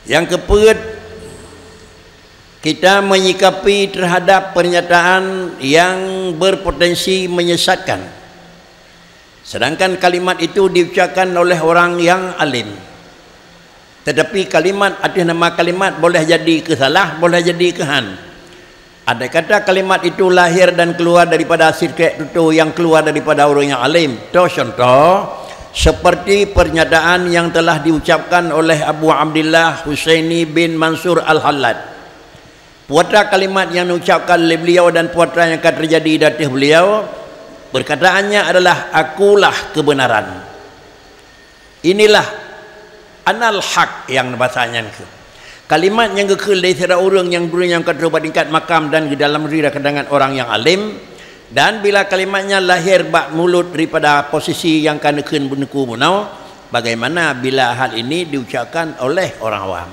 Yang keempat, kita menyikapi terhadap pernyataan yang berpotensi menyesatkan, sedangkan kalimat itu diucapkan oleh orang yang alim. Tetapi kalimat atas nama kalimat boleh jadi kesalah, boleh jadi kehan. Ada kata kalimat itu lahir dan keluar daripada sirket itu yang keluar daripada orang yang alim. Contoh seperti pernyataan yang telah diucapkan oleh Abu Abdillah Husaini bin Mansur Al-Hallad. Putra kalimat yang diucapkan oleh beliau dan putra yang akan terjadi di atas beliau, perkataannya adalah akulah kebenaran. Inilah anal haq yang bahasanya itu. Kalimat yang kekal dari sira orang yang dulu yang kedua tingkat makam dan di dalam diri kedangan orang yang alim, dan bila kalimatnya lahir bak mulut daripada posisi yang kan kekun bunuku bunau, bagaimana bila hal ini diucapkan oleh orang awam.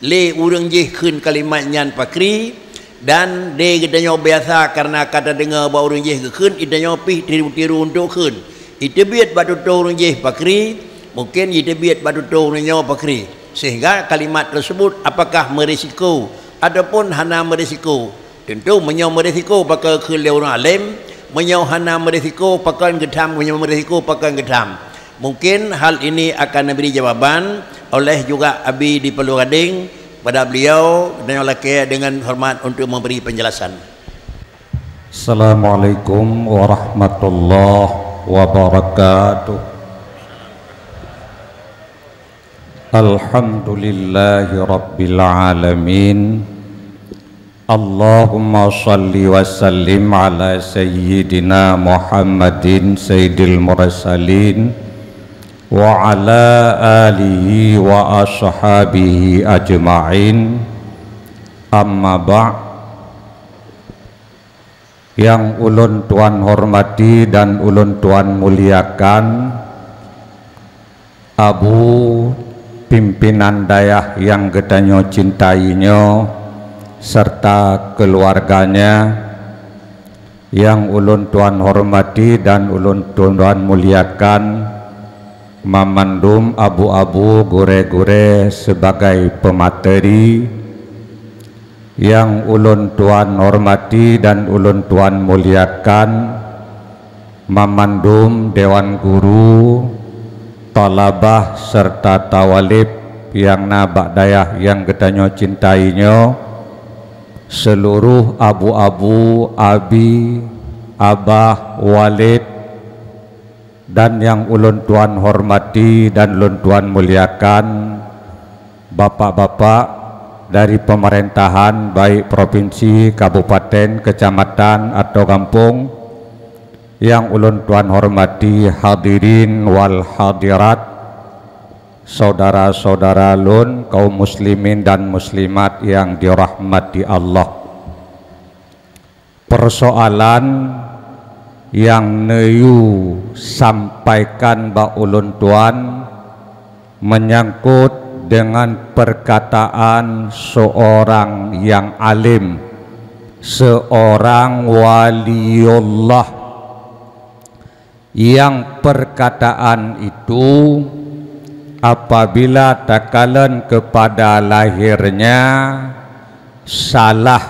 Le urang je kun kalimat nyan pakri dan de gedanya biasa karena kata dengar bahawa urang je kun idanya pih tiru-tiru untuk kun. Itu biat batu urang je pakri, mungkin itu biat batu urang pakri, sehingga kalimat tersebut apakah merisiko ataupun hana merisiko. Tentu menyau merisiko pakai kun orang alim, menyau hana merisiko pakai gedam, menyau merisiko pakai gedam. Mungkin hal ini akan diberi jawaban oleh juga Abi di Pulau Gading pada beliau dan oleh dengan hormat untuk memberi penjelasan. Assalamualaikum warahmatullahi wabarakatuh. Alhamdulillahi rabbil alamin. Allahumma salli wa sallim ala sayyidina Muhammadin sayyidil mursalin wa ala alihi wa ashabihi ajma'in. Amma ba'. Yang ulun tuan hormati dan ulun tuan muliakan, Abu pimpinan dayah yang gedanyo cintainya serta keluarganya, yang ulun tuan hormati dan ulun tuan muliakan, Mamandum Abu-Abu Gure-Gure sebagai pemateri, yang ulun tuan hormati dan ulun tuan muliakan, Mamandum Dewan Guru, talabah serta tawalib yang nabak dayah yang gedanyo cintainya, seluruh abu-abu, abi, abah, walid, dan yang ulun tuan hormati dan ulun tuan muliakan, bapak-bapak dari pemerintahan baik provinsi, kabupaten, kecamatan atau kampung, yang ulun tuan hormati hadirin wal hadirat, saudara-saudara lun kaum muslimin dan muslimat yang dirahmati Allah. Persoalan yang neyu sampaikan ba ulun tuan menyangkut dengan perkataan seorang yang alim, seorang waliullah, yang perkataan itu apabila takalan kepada lahirnya salah,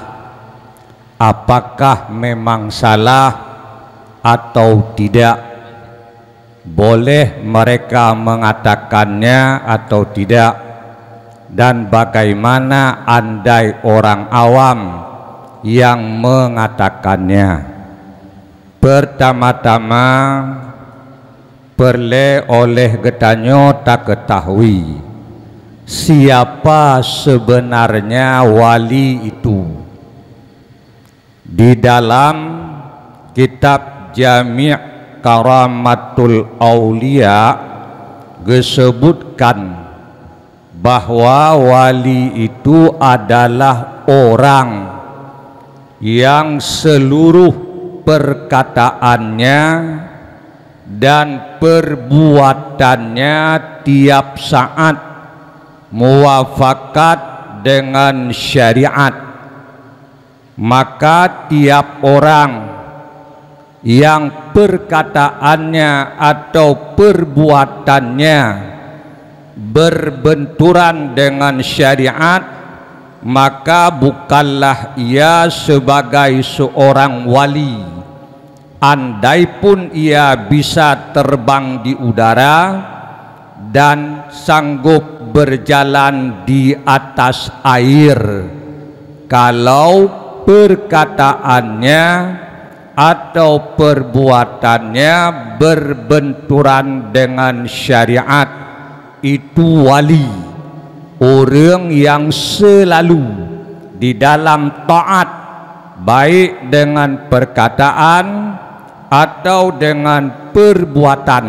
apakah memang salah atau tidak, boleh mereka mengatakannya atau tidak, dan bagaimana andai orang awam yang mengatakannya. Pertama-tama perle oleh gedanyo tak ketahui siapa sebenarnya wali itu. Di dalam kitab Jami' Karamatul Aulia disebutkan bahwa wali itu adalah orang yang seluruh perkataannya dan perbuatannya tiap saat muafakat dengan syariat. Maka tiap orang yang perkataannya atau perbuatannya berbenturan dengan syariat, maka bukanlah ia sebagai seorang wali. Andai pun ia bisa terbang di udara dan sanggup berjalan di atas air, kalau perkataannya atau perbuatannya berbenturan dengan syariat, itu wali. Orang yang selalu di dalam taat, baik dengan perkataan atau dengan perbuatan,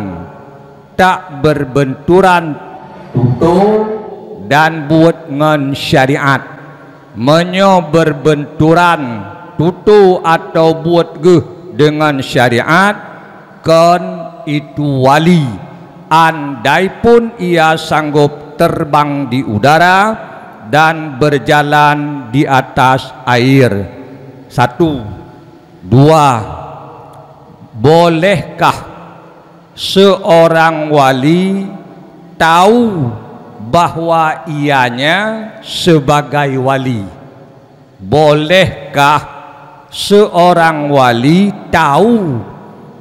tak berbenturan tutur dan buat dengan syariat. Menyo berbenturan tutur atau buat dengan syariat, kan itu wali. Andai pun ia sanggup terbang di udara dan berjalan di atas air. 1. 2. Bolehkah seorang wali tahu bahwa ianya sebagai wali? Bolehkah seorang wali tahu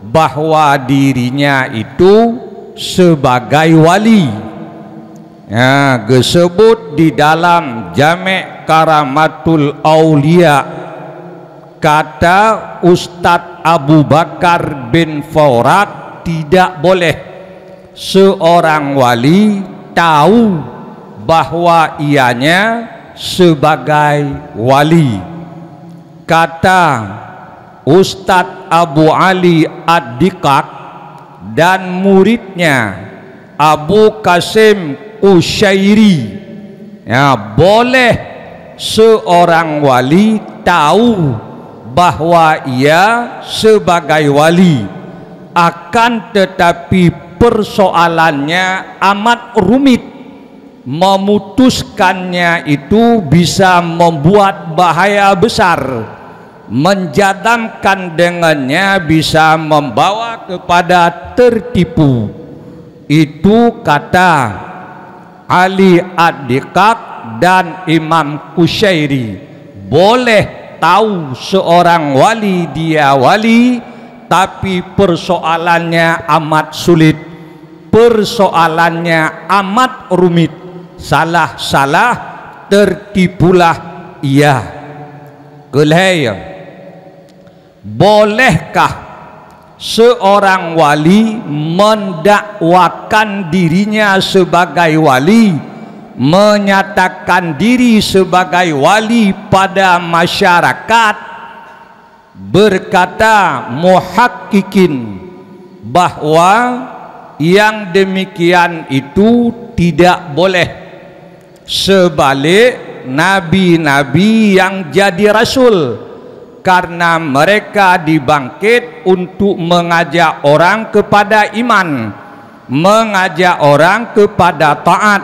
bahwa dirinya itu sebagai wali? Ya, disebut di dalam Jami' Karamatul Aulia, kata Ustadz Abu Bakar bin Faurak, tidak boleh seorang wali tahu bahwa ianya sebagai wali. Kata Ustadz Abu Ali Ad-Diqaq dan muridnya Abu Qasim Usyairi, ya, boleh seorang wali tahu bahwa ia sebagai wali, akan tetapi persoalannya amat rumit. Memutuskannya itu bisa membuat bahaya besar, menjadamkan dengannya bisa membawa kepada tertipu. Itu kata Ali Ad-Diqaq dan Imam Kusyairi. Boleh tahu seorang wali dia wali, tapi persoalannya amat sulit, persoalannya amat rumit. Salah-salah tertipulah ia. Kelihaya, bolehkah seorang wali mendakwakan dirinya sebagai wali, menyatakan diri sebagai wali pada masyarakat? Berkata muhakkikin bahwa yang demikian itu tidak boleh. Sebalik nabi-nabi yang jadi rasul, karena mereka dibangkit untuk mengajak orang kepada iman, mengajak orang kepada taat.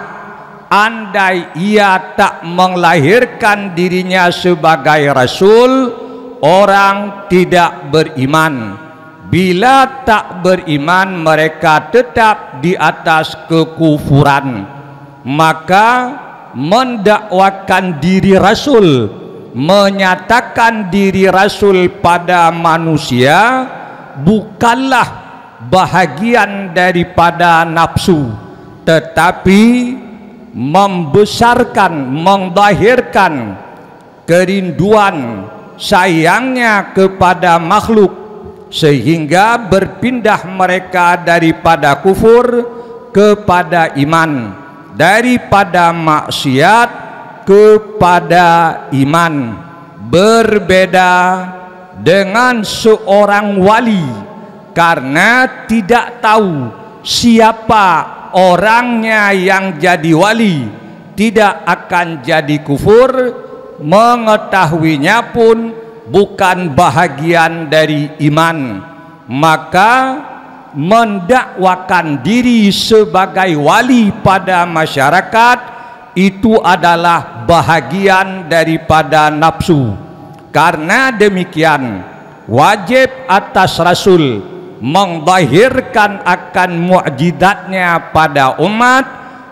Andai ia tak melahirkan dirinya sebagai rasul, orang tidak beriman. Bila tak beriman, mereka tetap di atas kekufuran. Maka mendakwakan diri rasul, menyatakan diri rasul pada manusia, bukanlah bahagian daripada nafsu, tetapi membesarkan, mendahirkan kerinduan sayangnya kepada makhluk, sehingga berpindah mereka daripada kufur kepada iman, daripada maksiat kepada iman. Berbeda dengan seorang wali, karena tidak tahu siapa orangnya yang jadi wali, tidak akan jadi kufur, mengetahuinya pun bukan bahagian dari iman. Maka mendakwakan diri sebagai wali pada masyarakat itu adalah bahagian daripada nafsu. Karena demikian, wajib atas rasul mendahirkan akan mukjizatnya pada umat,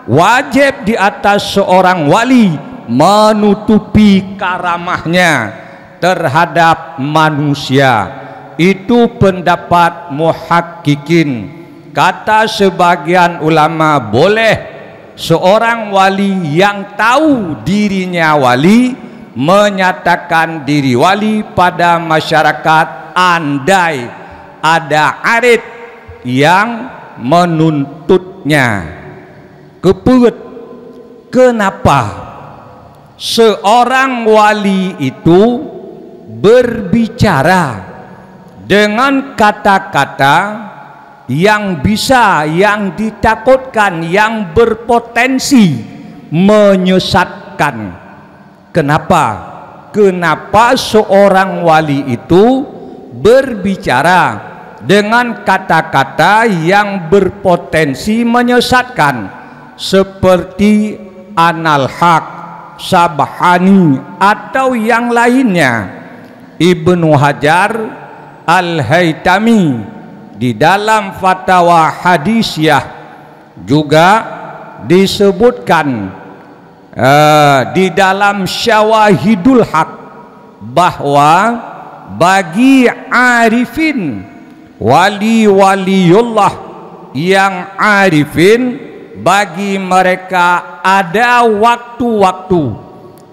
wajib di atas seorang wali menutupi karamahnya terhadap manusia. Itu pendapat muhakkikin. Kata sebagian ulama, boleh seorang wali yang tahu dirinya wali menyatakan diri wali pada masyarakat andai ada arit yang menuntutnya. Keput, kenapa seorang wali itu berbicara dengan kata-kata yang bisa, yang ditakutkan, yang berpotensi menyesatkan? Kenapa? Kenapa seorang wali itu berbicara dengan kata-kata yang berpotensi menyesatkan, seperti anal haq, sabhani, atau yang lainnya? Ibnu Hajar Al-Haytami di dalam fatwa hadisiyah juga disebutkan di dalam syawahidul haq bahwa bagi arifin, wali-waliullah yang arifin, bagi mereka ada waktu-waktu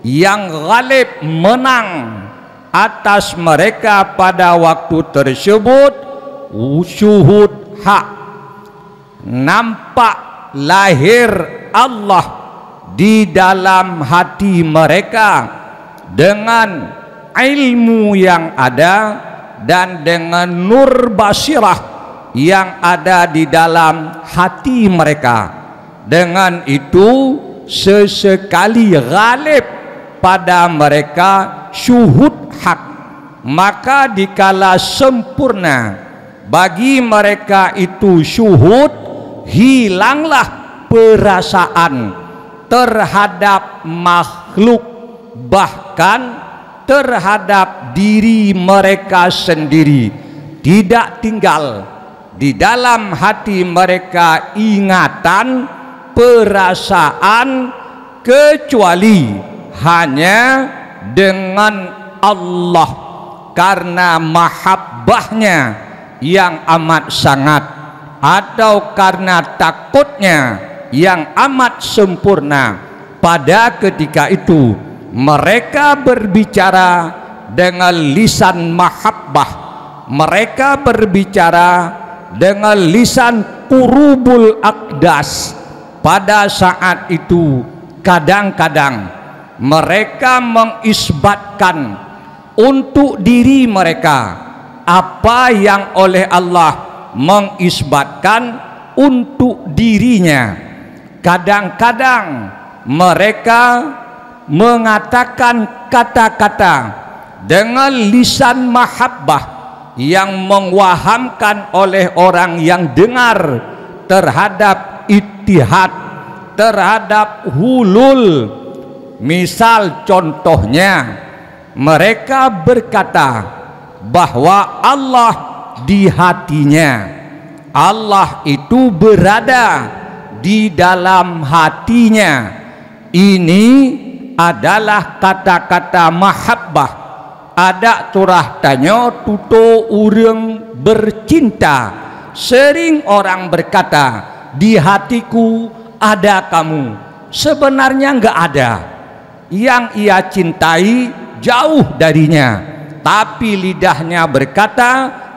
yang ghalib menang atas mereka pada waktu tersebut, syuhud hak, nampak lahir Allah di dalam hati mereka dengan ilmu yang ada dan dengan nur basirah yang ada di dalam hati mereka. Dengan itu sesekali ghalib pada mereka syuhud hak, maka dikala sempurna bagi mereka itu syuhud, hilanglah perasaan terhadap makhluk, bahkan terhadap diri mereka sendiri. Tidak tinggal di dalam hati mereka ingatan, perasaan, kecuali hanya dengan Allah, karena mahabbahnya yang amat sangat, atau karena takutnya yang amat sempurna. Pada ketika itu mereka berbicara dengan lisan mahabbah, mereka berbicara dengan lisan qurubul aqdas. Pada saat itu kadang-kadang mereka mengisbatkan untuk diri mereka apa yang oleh Allah mengisbatkan untuk dirinya. Kadang-kadang mereka mengatakan kata-kata dengan lisan mahabbah yang mengwahamkan oleh orang yang dengar terhadap ittihad, terhadap hulul. Misal contohnya, mereka berkata bahwa Allah di hatinya, Allah itu berada di dalam hatinya. Ini adalah kata-kata mahabbah. Ada turah tanya tuto urang bercinta. Sering orang berkata, di hatiku ada kamu. Sebenarnya enggak ada. Yang ia cintai jauh darinya, tapi lidahnya berkata,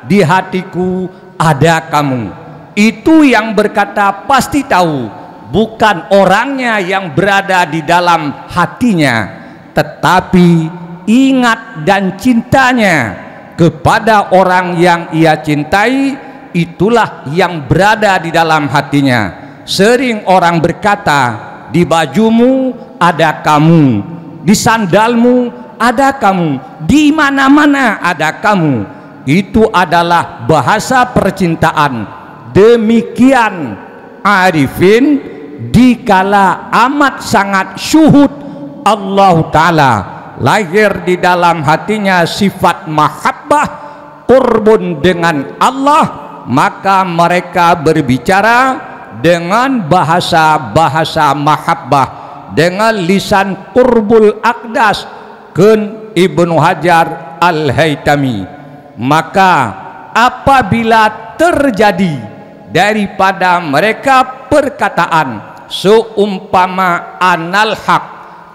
di hatiku ada kamu. Itu yang berkata pasti tahu, bukan orangnya yang berada di dalam hatinya, tetapi ingat dan cintanya kepada orang yang ia cintai, itulah yang berada di dalam hatinya. Sering orang berkata, di bajumu ada kamu, di sandalmu ada kamu, di mana-mana ada kamu. Itu adalah bahasa percintaan. Demikian arifin dikala amat sangat syuhud Allah Ta'ala, lahir di dalam hatinya sifat mahabbah, qurbun dengan Allah, maka mereka berbicara dengan bahasa-bahasa mahabbah, dengan lisan qurbul aqdas kun Ibnu Hajar Al-Haytami. Maka apabila terjadi daripada mereka perkataan seumpama anal haq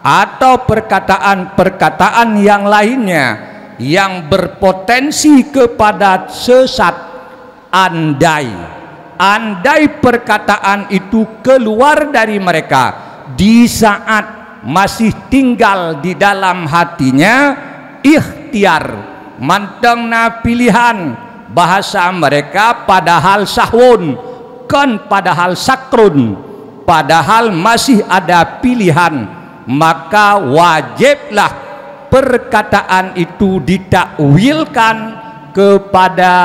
atau perkataan-perkataan yang lainnya yang berpotensi kepada sesat, andai perkataan itu keluar dari mereka di saat masih tinggal di dalam hatinya ikhtiar, mantengna pilihan, bahasa mereka padahal sahwun kan padahal sakrun, padahal masih ada pilihan, maka wajiblah perkataan itu ditakwilkan kepada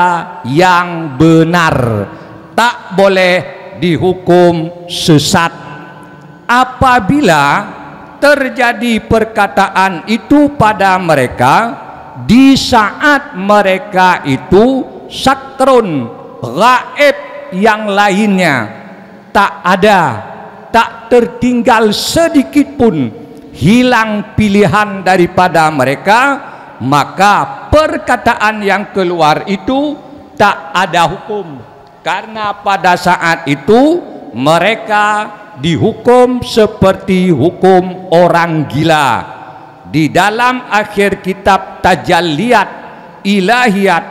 yang benar, tak boleh dihukum sesat. Apabila terjadi perkataan itu pada mereka di saat mereka itu sakrun, gaib, yang lainnya tak ada, tak tertinggal sedikit pun, hilang pilihan daripada mereka, maka perkataan yang keluar itu tak ada hukum, karena pada saat itu mereka dihukum seperti hukum orang gila. Di dalam akhir kitab Tajalliyat Ilahiyat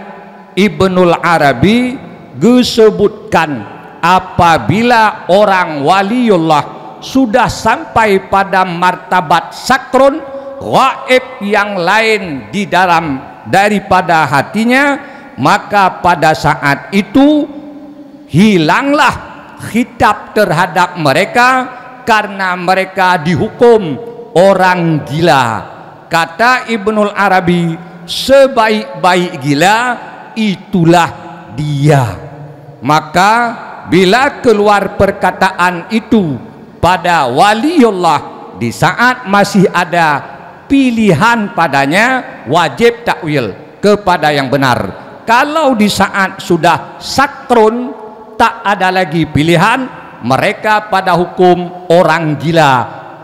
Ibnul Arabi disebutkan apabila orang waliullah sudah sampai pada martabat sakrun, gaib yang lain di dalam daripada hatinya, maka pada saat itu hilanglah khitab terhadap mereka karena mereka dihukum orang gila. Kata Ibnul Arabi, sebaik-baik gila itulah dia. Maka bila keluar perkataan itu pada waliullah di saat masih ada pilihan padanya, wajib takwil kepada yang benar. Kalau di saat sudah sakrun, tak ada lagi pilihan, mereka pada hukum orang gila,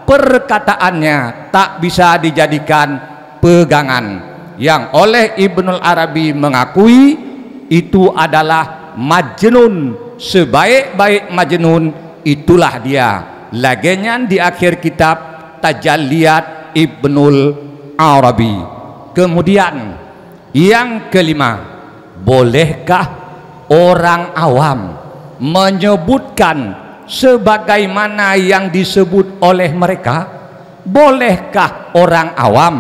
perkataannya tak bisa dijadikan pegangan, yang oleh Ibnul Arabi mengakui itu adalah majnun, sebaik-baik majnun itulah dia. Lagenyan di akhir kitab Tajalliyat Ibnul Arabi. Kemudian yang kelima, bolehkah orang awam menyebutkan sebagaimana yang disebut oleh mereka? Bolehkah orang awam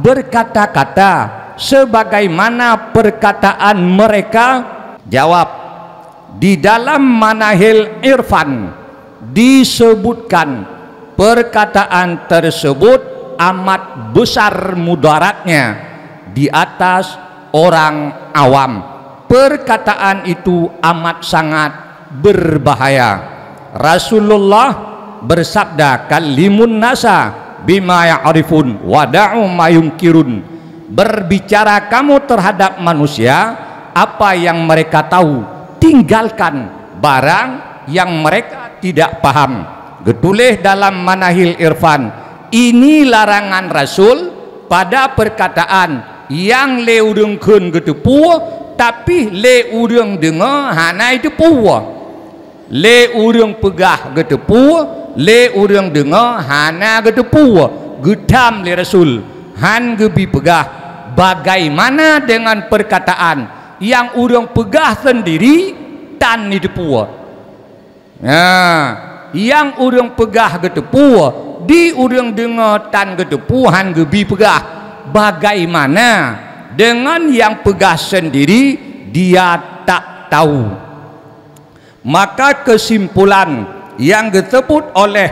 berkata-kata sebagaimana perkataan mereka? Jawab, di dalam Manahil Irfan disebutkan perkataan tersebut amat besar mudaratnya di atas orang awam. Perkataan itu amat sangat berbahaya. Rasulullah bersabda, kalimun nasa bima ya'rifun wada'u ma yunkirun. Berbicara kamu terhadap manusia apa yang mereka tahu, tinggalkan barang yang mereka tidak paham. Getulih dalam Manahil Irfan, ini larangan Rasul pada perkataan yang leudengkeun getepu tapi le urang dengar hana itu puwa, le urang pegah getepu, le urang dengar hana getepu, gedam le Rasul han gebi pegah. Bagaimana dengan perkataan yang urang pegah sendiri tan itu puwa? Nah, yang urang pegah getepu di urang dengar tan getepu han gebi pegah. Bagaimana dengan yang pegah sendiri dia tak tahu? Maka kesimpulan yang disebut oleh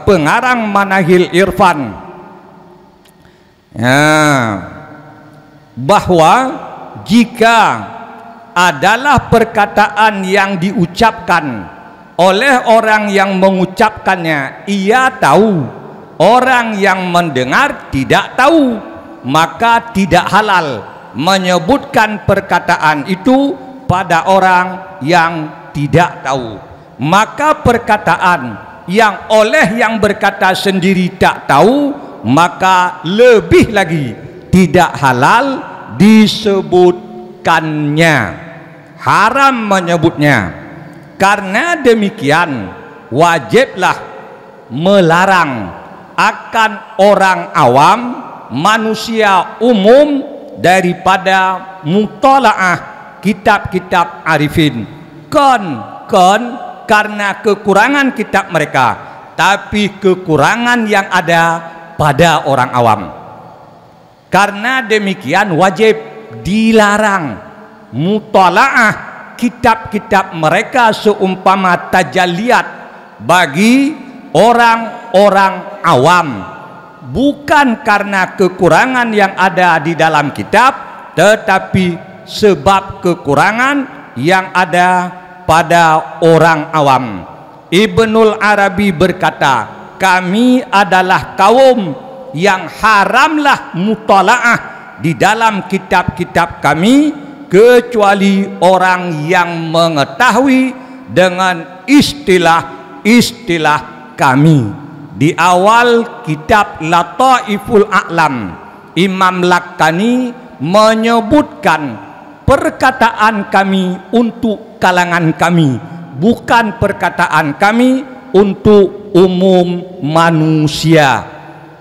pengarang Manahil Irfan bahwa jika adalah perkataan yang diucapkan oleh orang yang mengucapkannya, ia tahu, orang yang mendengar tidak tahu, maka tidak halal menyebutkan perkataan itu pada orang yang tidak tahu. maka perkataan yang oleh yang berkata sendiri tak tahu, maka lebih lagi tidak halal disebutkannya, haram menyebutnya. Karena demikian wajiblah melarang akan orang awam, manusia umum, daripada mutalaah kitab-kitab arifin. Karena kekurangan kitab mereka, tapi kekurangan yang ada pada orang awam. Karena demikian wajib dilarang mutalaah kitab-kitab mereka seumpama tajalliyat bagi orang-orang awam, bukan karena kekurangan yang ada di dalam kitab, tetapi sebab kekurangan yang ada pada orang awam. Ibnul Arabi berkata, kami adalah kaum yang haramlah mutalaah di dalam kitab-kitab kami, kecuali orang yang mengetahui dengan istilah-istilah kami. Di awal kitab Lataiful A'lam, Imam Lakkani menyebutkan perkataan kami untuk kalangan kami, bukan perkataan kami untuk umum manusia.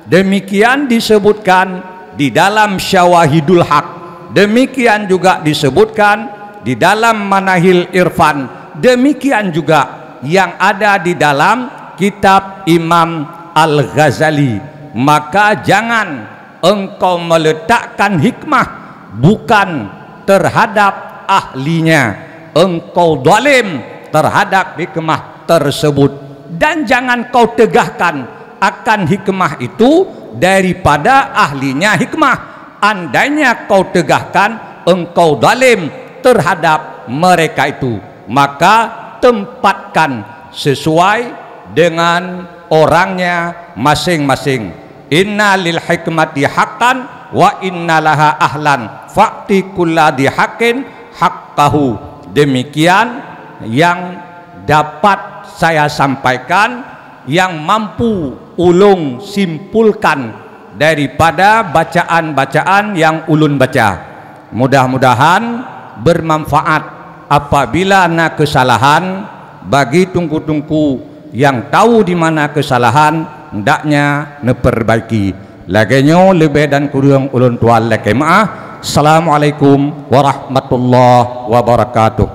Demikian disebutkan di dalam Syawahidul Haq, demikian juga disebutkan di dalam Manahil Irfan, demikian juga yang ada di dalam kitab Imam Al-Ghazali. Maka jangan engkau meletakkan hikmah bukan terhadap ahlinya, engkau zalim terhadap hikmah tersebut, dan jangan kau tegakkan akan hikmah itu daripada ahlinya hikmah. Andainya kau tegakkan, engkau zalim terhadap mereka itu, maka tempatkan sesuai dengan orangnya masing-masing. Inna lil hikmati haqqan wa inna laha ahlan fa'ti kulladhi haqqin haqqahu. Demikian yang dapat saya sampaikan, yang mampu ulung simpulkan daripada bacaan-bacaan yang ulun baca. Mudah-mudahan bermanfaat. Apabila na kesalahan, bagi tungku-tungku yang tahu di mana kesalahan, hendaknya neperbaiki. Lagenyo lebih dan kurang ulun tuan leke maaf. Assalamualaikum warahmatullahi wabarakatuh.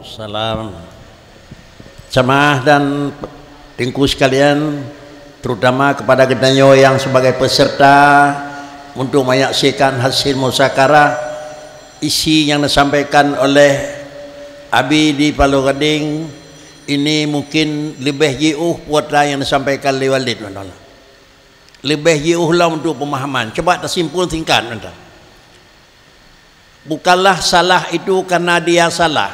Salam. Jamaah dan tingku sekalian, terutama kepada gedanyo yang sebagai peserta untuk menyaksikan hasil musakarah, isi yang disampaikan oleh Abi di Palu Gading ini mungkin lebih jiuh putra yang disampaikan oleh Walid, lebih jiuh lah untuk pemahaman. Coba tersimpul singkat, bukanlah salah itu karena dia salah,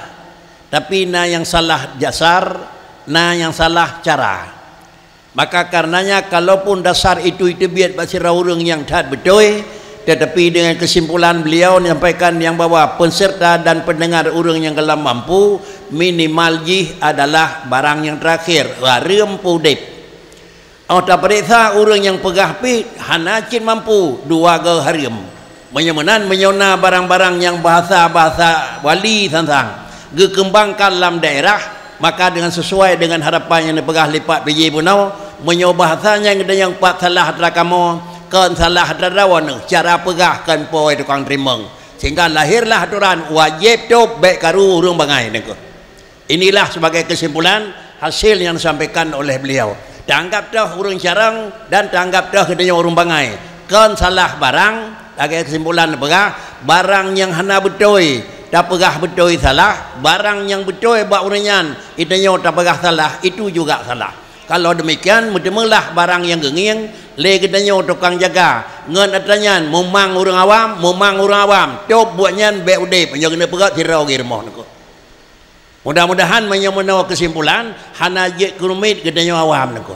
tapi na yang salah dasar, na yang salah cara. Maka karenanya kalaupun dasar itu biar basirah orang yang tak betul, tetapi dengan kesimpulan beliau menyampaikan yang bahwa peserta dan pendengar orang yang gelam mampu, minimal jih adalah barang yang terakhir, harim pudip. Tak periksa orang yang pegah pi hanacin mampu dua ke harim, menyemenan menyona barang-barang yang bahasa-bahasa wali tentang dikembangkan dalam daerah. Maka dengan sesuai dengan harapan yang dipegah lipat biji punau, menyobahasanya yang pak salah terakamu kan salah terawan cara pegah kan poi tukang trimeng, sehingga lahirlah aturan wajib tu baik karu urung bangai nengko. Inilah sebagai kesimpulan hasil yang disampaikan oleh beliau. Tanggap dah urung carang dan tanggap dah kedanya urung bangai kan salah barang. Sebagai kesimpulan pegah barang yang hana betul tak pegah betul salah, barang yang betul bak uranyan itanya tak pegah salah, itu juga salah. Kalau demikian mutemelah barang yang genging le kitanya tukang jaga ngan atanyan memang orang awam top buatnya be ude panjang kena pegat tirau girmoh nako. Mudah-mudahan menawa kesimpulan hana je kurumit kitanya awam nako.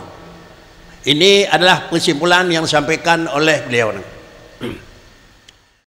Ini adalah kesimpulan yang disampaikan oleh beliau nako.